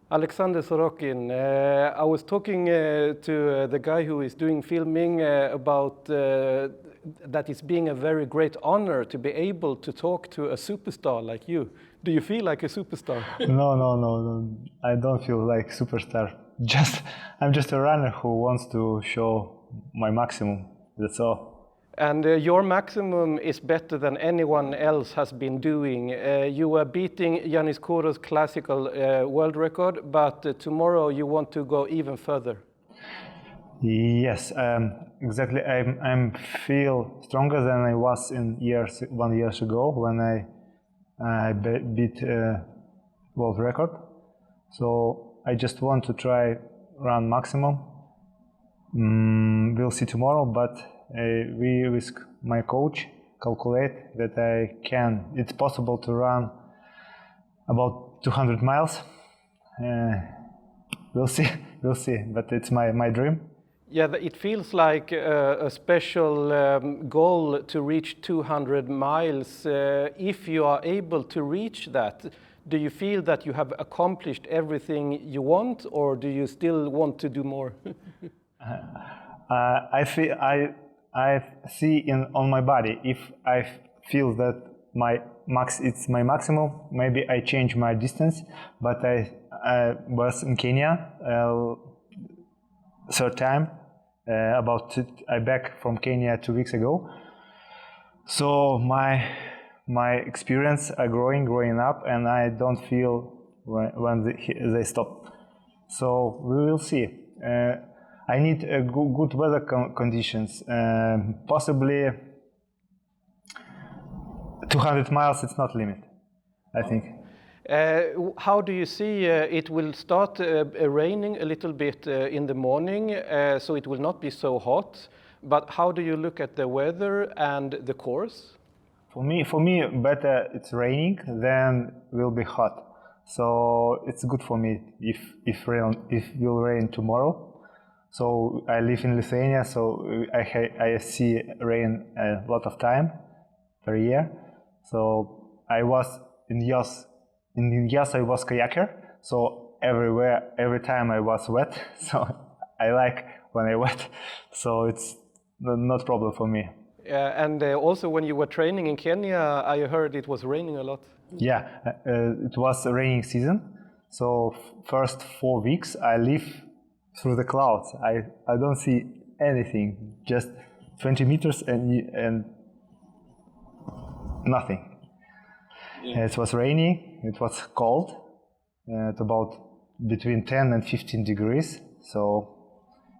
Aleksandr Sorokin, I was talking to the guy who is doing filming about that it's being a very great honor to be able to talk to a superstar like you. Do you feel like a superstar? No. I don't feel like superstar. I'm just a runner who wants to show my maximum. That's all. And your maximum is better than anyone else has been doing. You were beating Yannis Kouros' classical world record, but tomorrow you want to go even further. Yes, exactly. I feel stronger than I was in 1 year ago when I beat world record. So I just want to try run maximum. We'll see tomorrow, but we with my coach calculate that it's possible to run about 200 miles. We'll see, but it's my dream. Yeah, it feels like a special goal to reach 200 miles. If you are able to reach that, do you feel that you have accomplished everything you want, or do you still want to do more? I see on my body, if I feel that it's my maximum, maybe I change my distance. But I was in Kenya third time. I back from Kenya 2 weeks ago. So my experience are growing up, and I don't feel when they stop. So we will see. I need good weather conditions. Possibly 200 miles. It's not limit, I think. How do you see it will start raining a little bit in the morning, so it will not be so hot. But how do you look at the weather and the course? For me, better it's raining than will be hot. So it's good for me if will rain tomorrow. So I live in Lithuania, so I see rain a lot of time per year. So I was in Yas I was kayaker, so every time I was wet. So I like when I wet, so it's not problem for me. And also when you were training in Kenya, I heard it was raining a lot. Yeah, it was a raining season. So first 4 weeks I live through the clouds. I don't see anything, just 20 meters and nothing. Yeah. It was raining, it was cold, at about between 10 and 15 degrees. So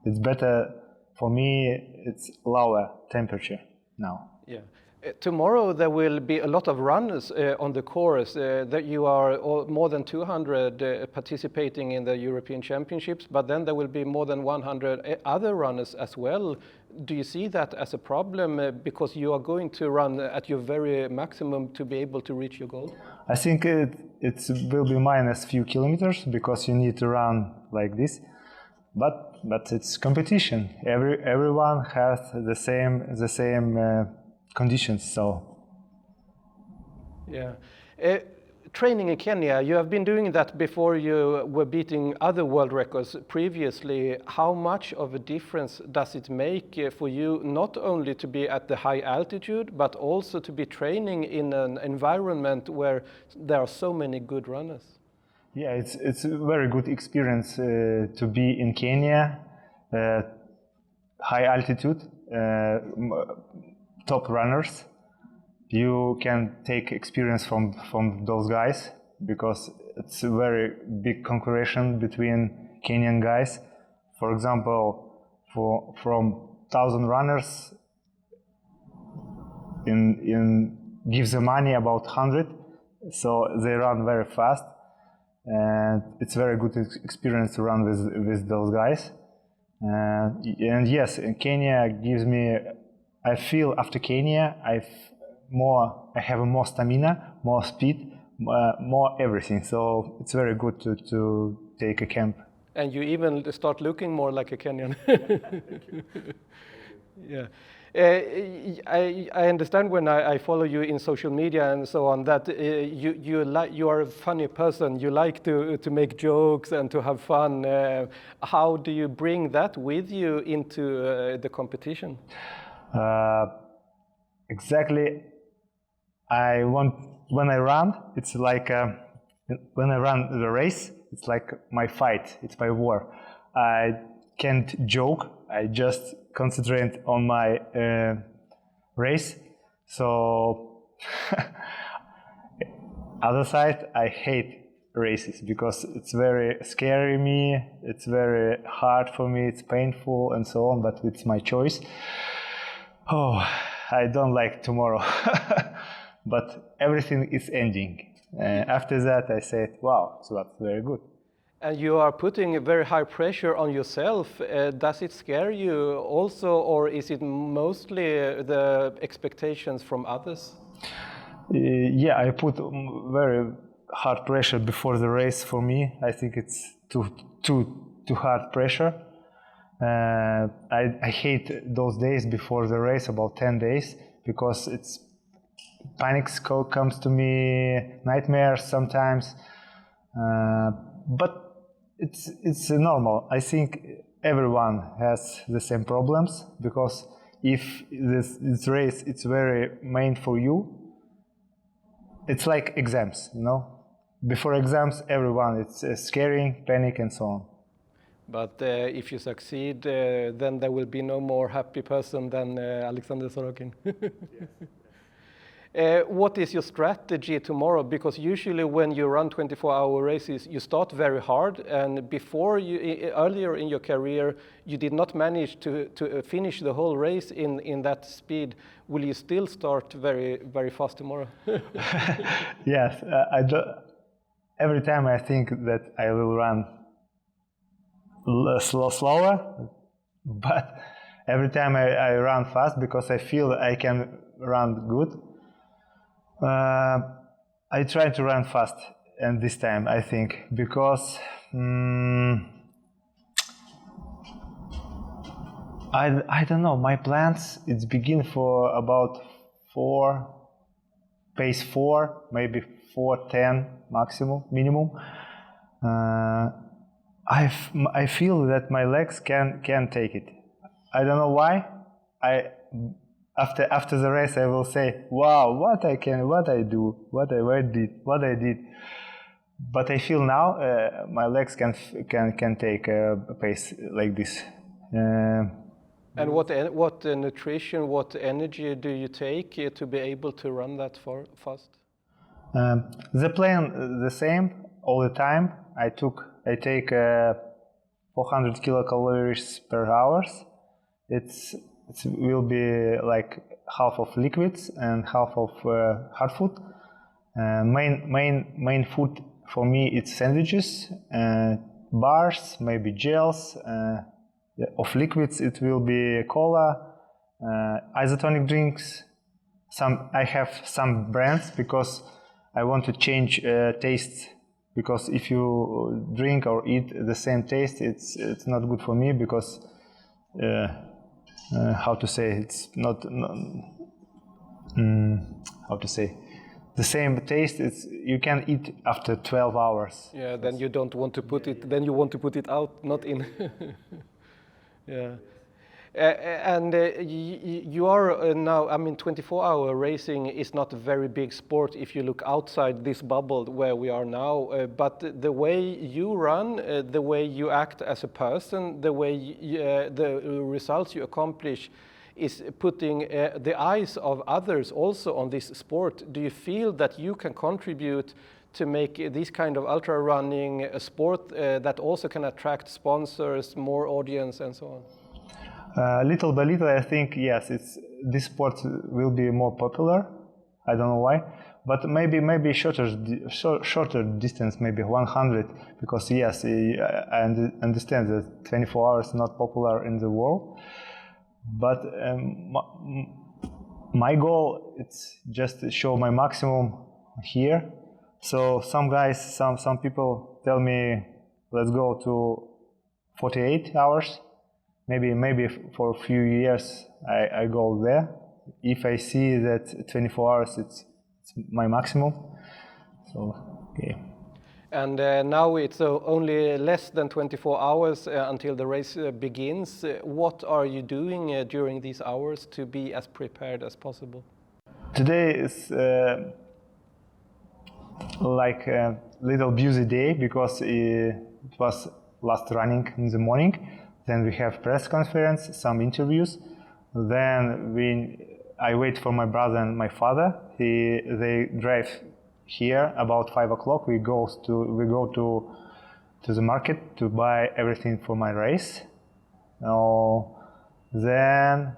it's better for me, it's lower temperature now. Yeah. Tomorrow there will be a lot of runners on the course. That you are more than 200 participating in the European Championships, but then there will be more than 100 other runners as well. Do you see that as a problem because you are going to run at your very maximum to be able to reach your goal? I think it will be minus few kilometers because you need to run like this. But it's competition. Everyone has the same conditions. So yeah, training in Kenya, you have been doing that before you were beating other world records previously. How much of a difference does it make for you not only to be at the high altitude but also to be training in an environment where there are so many good runners? Yeah, it's a very good experience to be in Kenya, high altitude, top runners. You can take experience from those guys because it's a very big concurrence between Kenyan guys. For example, from 1,000 runners, gives the money about 100, so they run very fast. And it's a very good experience to run with those guys. And yes, in Kenya gives me, I feel after Kenya, I have more stamina, more speed, more everything. So it's very good to take a camp. And you even start looking more like a Kenyan. Yeah. I understand when I follow you in social media and so on that you are a funny person. You like to make jokes and to have fun. How do you bring that with you into the competition? Exactly. When I run, it's like when I run the race, it's like my fight. It's my war. I can't joke. I just concentrate on my race. So other side, I hate races because it's very scary me. It's very hard for me. It's painful and so on. But it's my choice. Oh, I don't like tomorrow. But everything is ending. After that, I said, wow, so that's very good. And you are putting a very high pressure on yourself. Does it scare you also, or is it mostly the expectations from others? Yeah, I put very hard pressure before the race for me. I think it's too hard pressure. I hate those days before the race, about 10 days, because it's panic comes to me, nightmares sometimes. But it's normal. I think everyone has the same problems, because if this race it's very main for you, it's like exams, you know. Before exams, everyone it's scary, panic, and so on. But if you succeed, then there will be no more happy person than Aleksandr Sorokin. What is your strategy tomorrow? Because usually when you run 24-hour races, you start very hard, and before earlier in your career, you did not manage to finish the whole race in that speed. Will you still start very, very fast tomorrow? Yes, every time I think that I will run slower, but every time I run fast because I feel I can run good. I try to run fast, and this time I think because I don't know, my plans it's begin for about pace 4, maybe 4:10 minimum. I feel that my legs can take it. I don't know why. After the race, I will say, "Wow, what I do, what I did." But I feel now my legs can take a pace like this. And what nutrition, what energy do you take to be able to run that fast? The plan the same all the time. I take 400 kilocalories per hour. It will be like half of liquids and half of hard food. Main food for me it's sandwiches, bars, maybe gels. Of liquids it will be cola, isotonic drinks. I have some brands because I want to change taste. Because if you drink or eat the same taste, it's not good for me because. How to say it's not how to say the same taste you can eat after 12 hours. Yeah, then you don't want to put it, then you want to put it out, not in. Yeah. And you are now, I mean, 24-hour racing is not a very big sport if you look outside this bubble where we are now. But the way you run, the way you act as a person, the way the results you accomplish is putting the eyes of others also on this sport. Do you feel that you can contribute to make this kind of ultra running a sport that also can attract sponsors, more audience, and so on? Little by little, I think yes, this sport will be more popular. I don't know why, but maybe shorter distance, maybe 100. Because yes, I understand that 24 hours is not popular in the world, but my goal it's just to show my maximum here. So some guys, some people tell me let's go to 48 hours. maybe for a few years I go there. If I see that 24 hours it's my maximum, so okay. And now it's only less than 24 hours until the race begins. What are you doing during these hours to be as prepared as possible? Today is like a little busy day because it was last running in the morning. Then we have press conference, some interviews. Then I wait for my brother and my father. They drive here about 5 o'clock. We go to the market to buy everything for my race. Then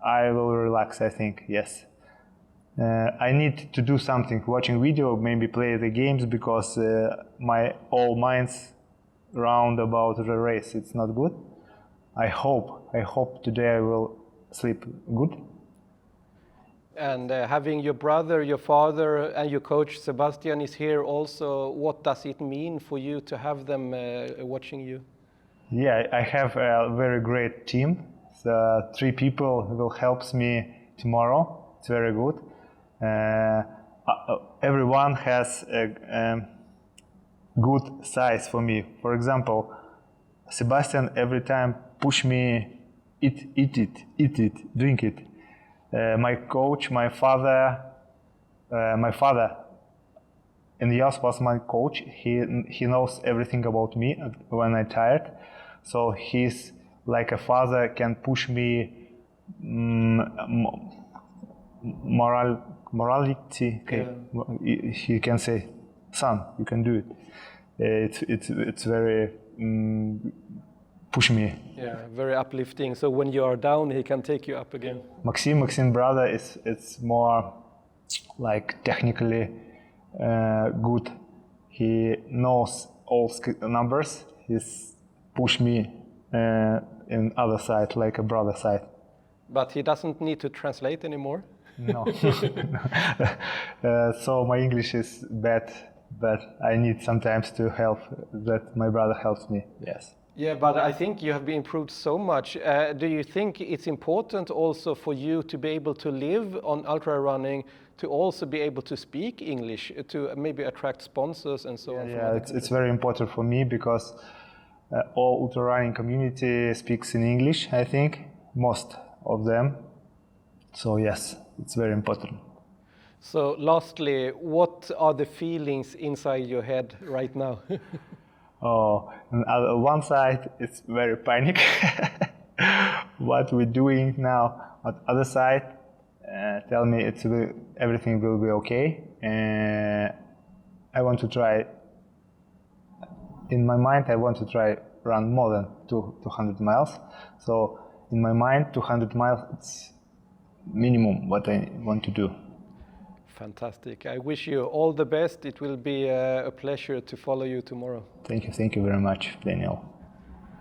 I will relax, I think, yes. I need to do something, watching video, maybe play the games, because my all mind's round about the race. It's not good. I hope today I will sleep good. And having your brother, your father, and your coach Sebastian is here also, what does it mean for you to have them watching you? Yeah, I have a very great team. So 3 people will help me tomorrow. It's very good. Everyone has a good size for me. For example, Sebastian every time push me, eat it, drink it. My coach, my father, and Jas was my coach. He knows everything about me when I'm tired. So he's like a father, can push me morality. Okay. Yeah. He can say, son, you can do it. It's very push me. Yeah, very uplifting. So when you are down, he can take you up again. Maxim brother it's more like technically good. He knows all numbers. He's push me in other side, like a brother side. But he doesn't need to translate anymore? No. So my English is bad, but I need sometimes to help, that my brother helps me, yes. Yeah, but I think you have been improved so much. Do you think it's important also for you to be able to live on ultra running, to also be able to speak English, to maybe attract sponsors and so on? Yeah, it's very important for me, because all ultra running community speaks in English, I think, most of them. So yes, it's very important. So lastly, what are the feelings inside your head right now? On one side, it's very panic. What we're doing now. On the other side, tell me everything will be okay. I want to try. In my mind, I want to try run more than 200 miles. So in my mind, 200 miles it's minimum what I want to do. Fantastic. I wish you all the best. It will be a pleasure to follow you tomorrow. Thank you very much, Daniel.